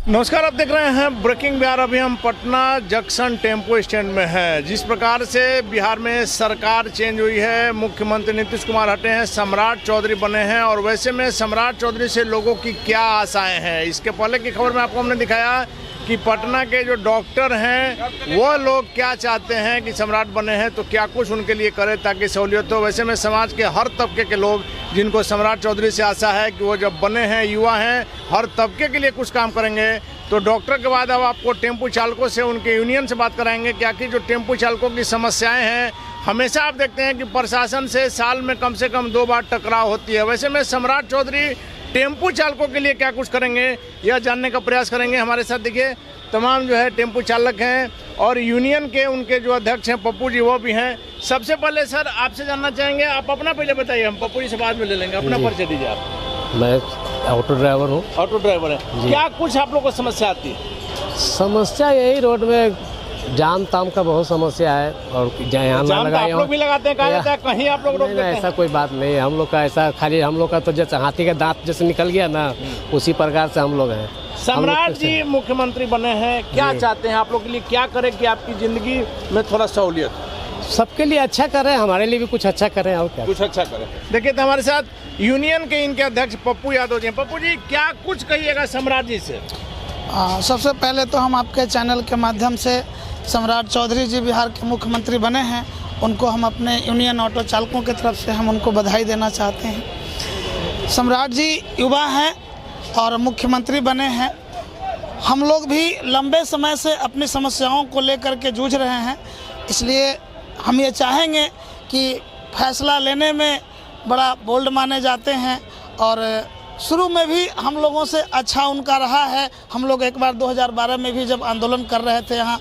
नमस्कार, आप देख रहे हैं ब्रेकिंग बिहार। अभी हम पटना जंक्शन टेम्पो स्टैंड में हैं। जिस प्रकार से बिहार में सरकार चेंज हुई है, मुख्यमंत्री नीतीश कुमार हटे हैं, सम्राट चौधरी बने हैं, और वैसे में सम्राट चौधरी से लोगों की क्या आशाएं हैं। इसके पहले की खबर में आपको हमने दिखाया कि पटना के जो डॉक्टर हैं वो लोग क्या चाहते हैं कि सम्राट बने हैं तो क्या कुछ उनके लिए करे ताकि सहूलियत हो। वैसे में समाज के हर तबके के लोग जिनको सम्राट चौधरी से आशा है कि वो जब बने हैं, युवा हैं, हर तबके के लिए कुछ काम करेंगे। तो डॉक्टर के बाद अब आपको टेम्पो चालकों से, उनके यूनियन से बात कराएंगे कि आखिर जो टेम्पो चालकों की समस्याएं हैं, हमेशा आप देखते हैं कि प्रशासन से साल में कम से कम 2 बार टकराव होती है। वैसे में सम्राट चौधरी टेम्पो चालकों के लिए क्या कुछ करेंगे यह जानने का प्रयास करेंगे। हमारे साथ देखिए तमाम जो है टेम्पो चालक हैं और यूनियन के उनके जो अध्यक्ष हैं पप्पू जी वो भी हैं। सबसे पहले सर आपसे जानना चाहेंगे, आप अपना पहले बताइए, हम पप्पू जी से बाद में ले लेंगे। अपना परिचय दीजिए आप। मैं ऑटो ड्राइवर हूँ। ऑटो ड्राइवर है, क्या कुछ आप लोग को समस्या आती है? समस्या यही रोड में जाम ताम का बहुत समस्या है। और यहाँ जाम तो आप लोग भी लगाते हैं, कहा जाता है कहीं आप लोग रोक देते हैं? ऐसा कोई बात नहीं है हम लोग का। ऐसा खाली हम लोग का तो जैसे हाथी का दांत जैसे निकल गया ना, उसी प्रकार से हम लोग हैं। सम्राट जी मुख्यमंत्री बने हैं, क्या चाहते हैं आप लोग के लिए, क्या करें कि आपकी जिंदगी में थोड़ा सहूलियत? सबके लिए अच्छा करें, हमारे लिए भी कुछ अच्छा करें और क्या कुछ अच्छा करें। देखिए तो हमारे साथ यूनियन के इनके अध्यक्ष पप्पू यादव जी। पप्पू जी क्या कुछ कहिएगा सम्राट जी से? सबसे पहले तो हम आपके चैनल के माध्यम से सम्राट चौधरी जी बिहार के मुख्यमंत्री बने हैं, उनको हम अपने यूनियन ऑटो चालकों की तरफ से हम उनको बधाई देना चाहते हैं। सम्राट जी युवा हैं और मुख्यमंत्री बने हैं। हम लोग भी लंबे समय से अपनी समस्याओं को लेकर के जूझ रहे हैं, इसलिए हम ये चाहेंगे कि फैसला लेने में बड़ा बोल्ड माने जाते हैं और शुरू में भी हम लोगों से अच्छा उनका रहा है। हम लोग एक बार 2012 में भी जब आंदोलन कर रहे थे यहाँ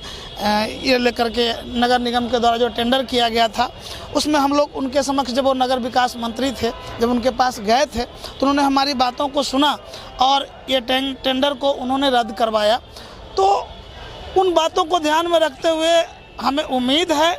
ये लेकर के नगर निगम के द्वारा जो टेंडर किया गया था, उसमें हम लोग उनके समक्ष, जब वो नगर विकास मंत्री थे, जब उनके पास गए थे तो उन्होंने हमारी बातों को सुना और ये टेंडर को उन्होंने रद्द करवाया। तो उन बातों को ध्यान में रखते हुए हमें उम्मीद है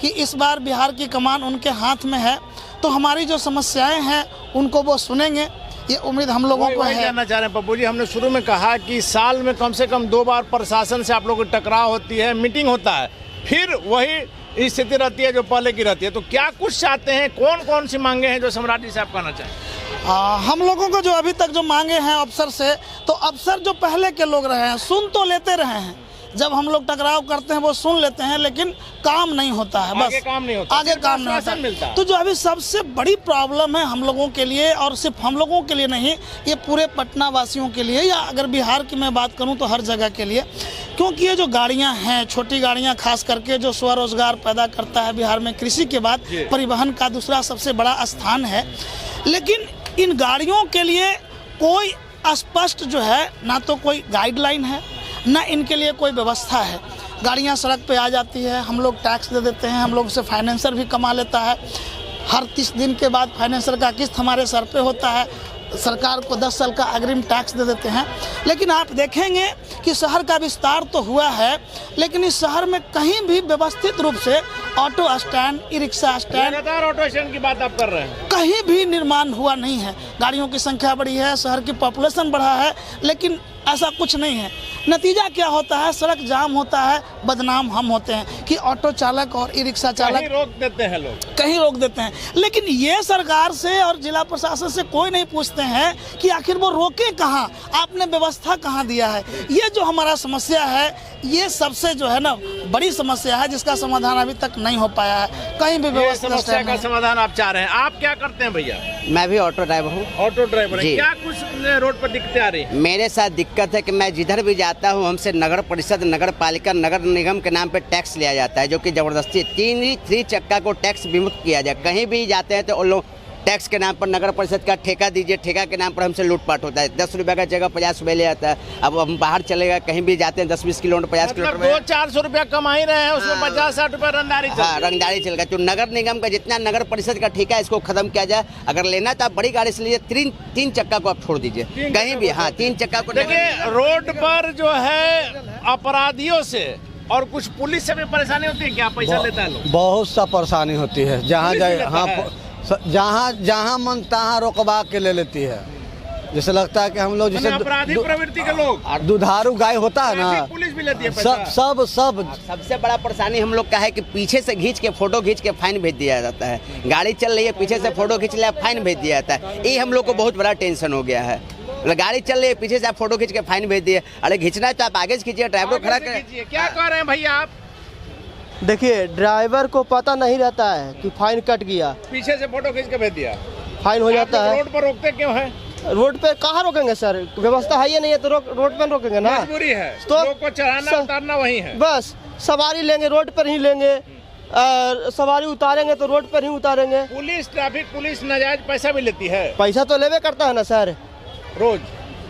कि इस बार बिहार की कमान उनके हाथ में है, तो हमारी जो समस्याएं हैं उनको वो सुनेंगे, ये उम्मीद हम लोगों को है। जानना चाह रहे हैं पप्पू जी, हमने शुरू में कहा कि साल में कम से कम 2 बार प्रशासन से आप लोगों की टकराव होती है, मीटिंग होता है, फिर वही स्थिति रहती है जो पहले की रहती है। तो क्या कुछ चाहते हैं, कौन कौन सी मांगे हैं जो सम्राट जी से आप कहना चाहें? हम लोगों को जो अभी तक जो मांगे हैं अफसर से, तो अफसर जो पहले के लोग रहे हैं सुन तो लेते रहे हैं, जब हम लोग टकराव करते हैं वो सुन लेते हैं, लेकिन काम नहीं होता है। बस आगे काम नहीं होता, आगे काम नहीं होता। तो जो अभी सबसे बड़ी प्रॉब्लम है हम लोगों के लिए, और सिर्फ हम लोगों के लिए नहीं, ये पूरे पटना वासियों के लिए, या अगर बिहार की मैं बात करूं तो हर जगह के लिए, क्योंकि ये जो गाड़ियां हैं, छोटी गाड़ियां खास करके, जो स्वरोजगार पैदा करता है बिहार में, कृषि के बाद परिवहन का दूसरा सबसे बड़ा स्थान है। लेकिन इन गाड़ियों के लिए कोई स्पष्ट जो है ना तो कोई गाइडलाइन है, ना इनके लिए कोई व्यवस्था है। गाड़ियां सड़क पे आ जाती है, हम लोग टैक्स दे देते हैं, हम लोग से फाइनेंसर भी कमा लेता है। हर 30 दिन के बाद फाइनेंसर का किस्त हमारे सर पे होता है, सरकार को 10 साल का अग्रिम टैक्स दे देते हैं। लेकिन आप देखेंगे कि शहर का विस्तार तो हुआ है, लेकिन इस शहर में कहीं भी व्यवस्थित रूप से auto stand, e rickshaw stand, लगातार ऑटो स्टैंड की बात आप कर रहे हैं, कहीं भी निर्माण हुआ नहीं है। गाड़ियों की संख्या बढ़ी है, शहर की पॉपुलेशन बढ़ा है, लेकिन ऐसा कुछ नहीं है। नतीजा क्या होता है? सड़क जाम होता है, बदनाम हम होते हैं कि ऑटो चालक और ई रिक्शा चालक कहीं रोक देते हैं, लोग कहीं रोक देते हैं। लेकिन ये सरकार से और जिला प्रशासन से कोई नहीं पूछते हैं कि आखिर वो रोके कहाँ, आपने व्यवस्था कहाँ दिया है। ये जो हमारा समस्या है, ये सबसे जो है ना बड़ी समस्या है, जिसका समाधान अभी तक नहीं हो पाया है। कहीं भी व्यवस्था समस्या का समाधान आप चाह रहे हैं। आप क्या करते हैं भैया? मैं भी ऑटो ड्राइवर हूँ। ऑटो ड्राइवर है, क्या कुछ रोड पर दिक्कतें आ रही है? मेरे साथ दिक्कत है कि मैं जिधर भी जाता हूँ हमसे नगर परिषद, नगर पालिका, नगर निगम के नाम पे टैक्स लिया जाता है, जो कि जबरदस्ती 3 चक्का को टैक्स विमुक्त किया जाए। कहीं भी जाते हैं तो उन लोग टैक्स के नाम पर नगर परिषद का ठेका दीजिए, ठेका के नाम पर हमसे लूटपाट होता है। 10 रुपये का जगह 50 रुपये ले जाता है। अब हम बाहर चलेगा, कहीं भी जाते हैं 10-20 किलोमीटर, 50 किलोमीटर, 200-400 रुपया कमा ही रहे हैं, उसमें 50-60 रुपया रंगदारी रंगदारी चल गया। तो नगर निगम का जितना नगर परिषद का ठेका है, इसको खत्म किया जाए। अगर लेना तो आप बड़ी गाड़ी से लीजिए, 3 चक्का को आप छोड़ दीजिए कहीं भी। हाँ, 3 चक्का को। देखिए रोड पर जो है अपराधियों से और कुछ पुलिस से भी परेशानी होती है, क्या पैसा लेता है लोग? बहुत सा परेशानी होती है, जहाँ जाए, हाँ, जहाँ मन तहाँ रोकवा के ले लेती है। जैसे लगता है कि हम लोग जैसे अपराधी प्रवृत्ति के लोग, दुधारू गाय होता है ना, पुलिस भी लेती है सब पैसा। सब सब सबसे बड़ा परेशानी हम लोग का है कि पीछे से खींच के फोटो खींच के फाइन भेज दिया जाता है। गाड़ी चल रही है, पीछे से फोटो खींच लिया, फाइन भेज दिया जाता है। ये हम लोग को बहुत बड़ा टेंशन हो गया है। गाड़ी चल रही है, पीछे से आप फोटो खींच के फाइन भेज दिए। अरे खींचना है तो आप आगे से खींचिए, ड्राइवर खड़ा कर। क्या कह रहे हैं भैया आप? देखिए, ड्राइवर को पता नहीं रहता है कि फाइन कट गया, पीछे से फोटो खींच के भेज दिया, फाइन हो जाता है। रोड पर रोकते क्यों है? रोड पे कहाँ रोकेंगे सर, व्यवस्था है ही नहीं है तो रोड पे रोकेंगे ना। मजबूरी है, तो लोग को चढ़ाना उतारना वही है। बस सवारी लेंगे रोड पर ही लेंगे, सवारी उतारेंगे तो रोड पर ही उतारेंगे। पुलिस, ट्रैफिक पुलिस नाजायज पैसा भी लेती है, पैसा तो लेवे करता है ना सर,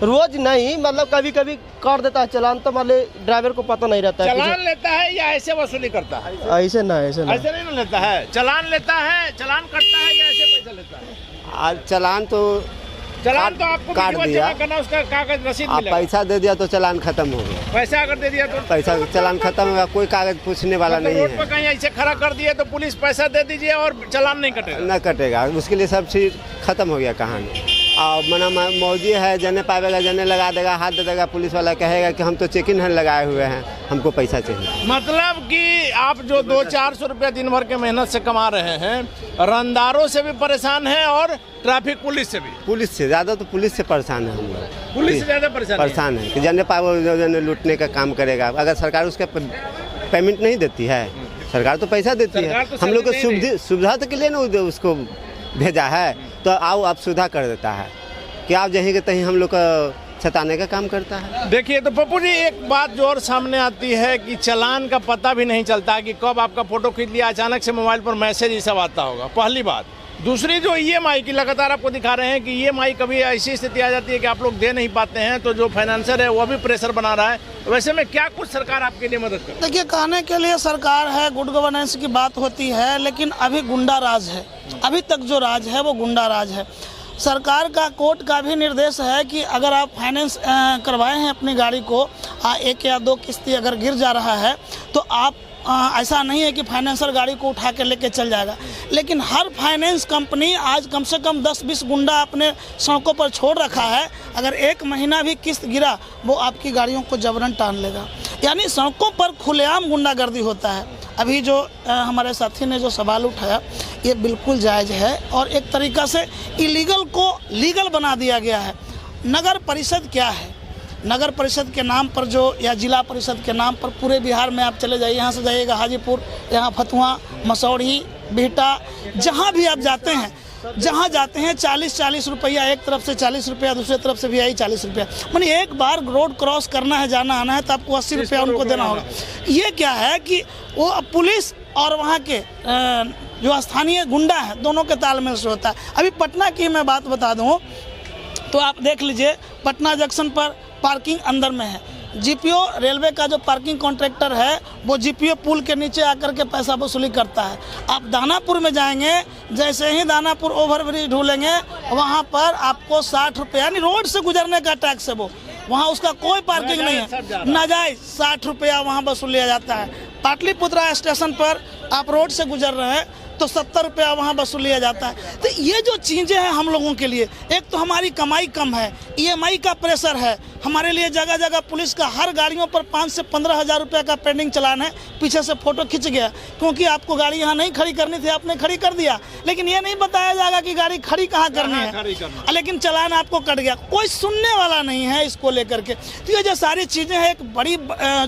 रोज नहीं, मतलब कभी कभी कर देता है चलान, तो मतलब ड्राइवर को पता नहीं रहता है। चलान लेता है या ऐसे वसूली करता है? ऐसे ना, ऐसे ना, ऐसे नहीं ना लेता है। चलान लेता है, चलान कटता है या ऐसे पैसा लेता है? आज चलान तो आपको काट विधिवत दिया, जमा करना, उसका कागज रसीद आप मिलेगा। पैसा दे दिया तो चलान खत्म हो गया। पैसा अगर दे दिया तो पैसा चलान खत्म होगा, कोई कागज पूछने वाला नहीं रोड है। पर कहीं ऐसे खड़ा कर दिए तो पुलिस पैसा दे दीजिए और चलान नहीं कटेगा। न कटेगा, उसके लिए सब चीज़ खत्म हो गया कहानी। और मना मौजी है, जने पावेगा जने लगा देगा, हाथ दे देगा, पुलिस वाला कहेगा कि हम तो चेक इन हैंड लगाए हुए हैं, हमको पैसा चाहिए। मतलब कि आप जो 200-400 रुपया दिन भर के मेहनत से कमा रहे हैं, रंगदारों से भी परेशान हैं और ट्रैफिक पुलिस से भी। पुलिस से ज़्यादा तो पुलिस से परेशान है हम लोग, पुलिस से ज़्यादा परेशान है कि जने पावे जने लूटने का काम करेगा। अगर सरकार उसका पेमेंट नहीं देती है, सरकार तो पैसा देती है, हम लोग को सुविधा के लिए ना उसको भेजा है, तो आओ आप सुविधा कर देता है कि आप जहीं के तहीं हम लोग का सताने का काम करता है। देखिए तो पप्पू जी, एक बात जो और सामने आती है कि चालान का पता भी नहीं चलता कि कब आपका फोटो खींच लिया, अचानक से मोबाइल पर मैसेज ये सब आता होगा, पहली बात। दूसरी जो EMI की लगातार आपको दिखा रहे हैं कि EMI कभी ऐसी स्थिति आ जाती है कि आप लोग दे नहीं पाते हैं, तो जो फाइनेंसर है वो भी प्रेशर बना रहा है। वैसे में क्या कुछ सरकार आपके लिए मदद करे? देखिए, कहने के लिए सरकार है, गुड गवर्नेंस की बात होती है, लेकिन अभी गुंडा राज है। अभी तक जो राज है वो गुंडा राज है। सरकार का कोर्ट का भी निर्देश है कि अगर आप फाइनेंस करवाए हैं अपनी गाड़ी को, 1 या 2 किस्ती अगर गिर जा रहा है, तो आप ऐसा नहीं है कि फाइनेंसर गाड़ी को उठा के लेके चल जाएगा। लेकिन हर फाइनेंस कंपनी आज कम से कम 10-20 गुंडा अपने सड़कों पर छोड़ रखा है। अगर 1 महीना भी किस्त गिरा, वो आपकी गाड़ियों को जबरन टान लेगा। यानी सड़कों पर खुलेआम गुंडागर्दी होता है। अभी जो हमारे साथी ने जो सवाल उठाया, ये बिल्कुल जायज़ है और एक तरीक़ा से इलीगल को लीगल बना दिया गया है। नगर परिषद क्या है? नगर परिषद के नाम पर जो, या जिला परिषद के नाम पर पूरे बिहार में आप चले जाइए, यहाँ से जाइएगा हाजीपुर, यहाँ फतुहा, मसौढ़ी, बिहटा, जहाँ भी आप जाते हैं, जहाँ जाते हैं 40-40 रुपया, एक तरफ से 40 रुपया, दूसरे तरफ से भी आई 40 रुपया। माने एक बार रोड क्रॉस करना है, जाना आना है, तो आपको 80 रुपया उनको देना होगा। ये क्या है कि वो पुलिस और वहाँ के जो स्थानीय गुंडा है, दोनों के तालमेल से होता है। अभी पटना की मैं बात बता दूँ तो आप देख लीजिए, पटना जंक्शन पर पार्किंग अंदर में है। GPO रेलवे का जो पार्किंग कॉन्ट्रैक्टर है, वो GPO पुल के नीचे आकर के पैसा वसूली करता है। आप दानापुर में जाएंगे, जैसे ही दानापुर ओवरब्रिज ढूलेंगे, वहाँ पर आपको 60 रुपये, यानी रोड से गुजरने का टैक्स है वो, वहाँ उसका कोई पार्किंग नहीं है, नाजायज 60 रुपया वहाँ वसूल लिया जाता है। पाटलिपुत्रा स्टेशन पर आप रोड से गुजर रहे हैं तो 70 रुपया वहाँ वसूल लिया जाता है। तो ये जो चीज़ें हैं हम लोगों के लिए, एक तो हमारी कमाई कम है, EMI का प्रेशर है हमारे लिए। जगह जगह पुलिस का हर गाड़ियों पर 5 से 15 हज़ार रुपये का पेंडिंग चलान है। पीछे से फ़ोटो खिंच गया, क्योंकि आपको गाड़ी यहाँ नहीं खड़ी करनी थी, आपने खड़ी कर दिया, लेकिन ये नहीं बताया जाएगा कि गाड़ी खड़ी कहाँ करनी है, लेकिन चलान आपको कट गया। कोई सुनने वाला नहीं है इसको लेकर के। तो ये जो सारी चीज़ें हैं, एक बड़ी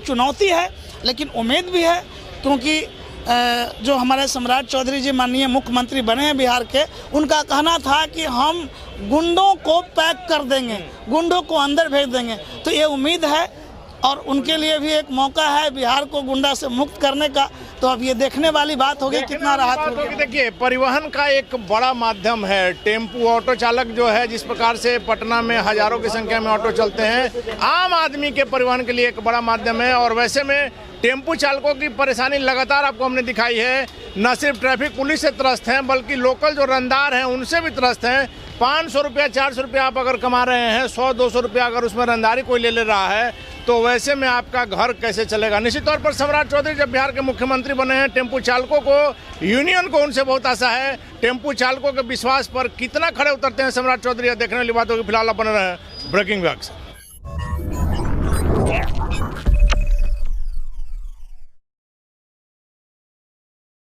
चुनौती है, लेकिन उम्मीद भी है, क्योंकि जो हमारे सम्राट चौधरी जी माननीय मुख्यमंत्री बने हैं बिहार के, उनका कहना था कि हम गुंडों को पैक कर देंगे, गुंडों को अंदर भेज देंगे। तो ये उम्मीद है और उनके लिए भी एक मौका है बिहार को गुंडा से मुक्त करने का। तो अब ये देखने वाली बात होगी कितना राहत होगी। देखिए, परिवहन का एक बड़ा माध्यम है टेम्पू, ऑटो चालक जो है, जिस प्रकार से पटना में हजारों की संख्या में ऑटो चलते हैं, आम आदमी के परिवहन के लिए एक बड़ा माध्यम है। और वैसे में टेम्पू चालकों की परेशानी लगातार आपको हमने दिखाई है। न सिर्फ ट्रैफिक पुलिस से त्रस्त हैं, बल्कि लोकल जो रंगदार हैं उनसे भी त्रस्त हैं। 500 रुपया 400 रुपया आप अगर कमा रहे हैं, 100-200 रुपया अगर उसमें रंगदारी कोई ले रहा है, तो वैसे में आपका घर कैसे चलेगा। निश्चित तौर पर सम्राट चौधरी जब बिहार के मुख्यमंत्री बने हैं, टेम्पो चालकों को, यूनियन को उनसे बहुत आशा है। टेम्पो चालकों के विश्वास पर कितना खड़े उतरते हैं सम्राट चौधरी, देखने वाली बात होगी। फिलहाल आप बने रहे ब्रेकिंग व्याख्या।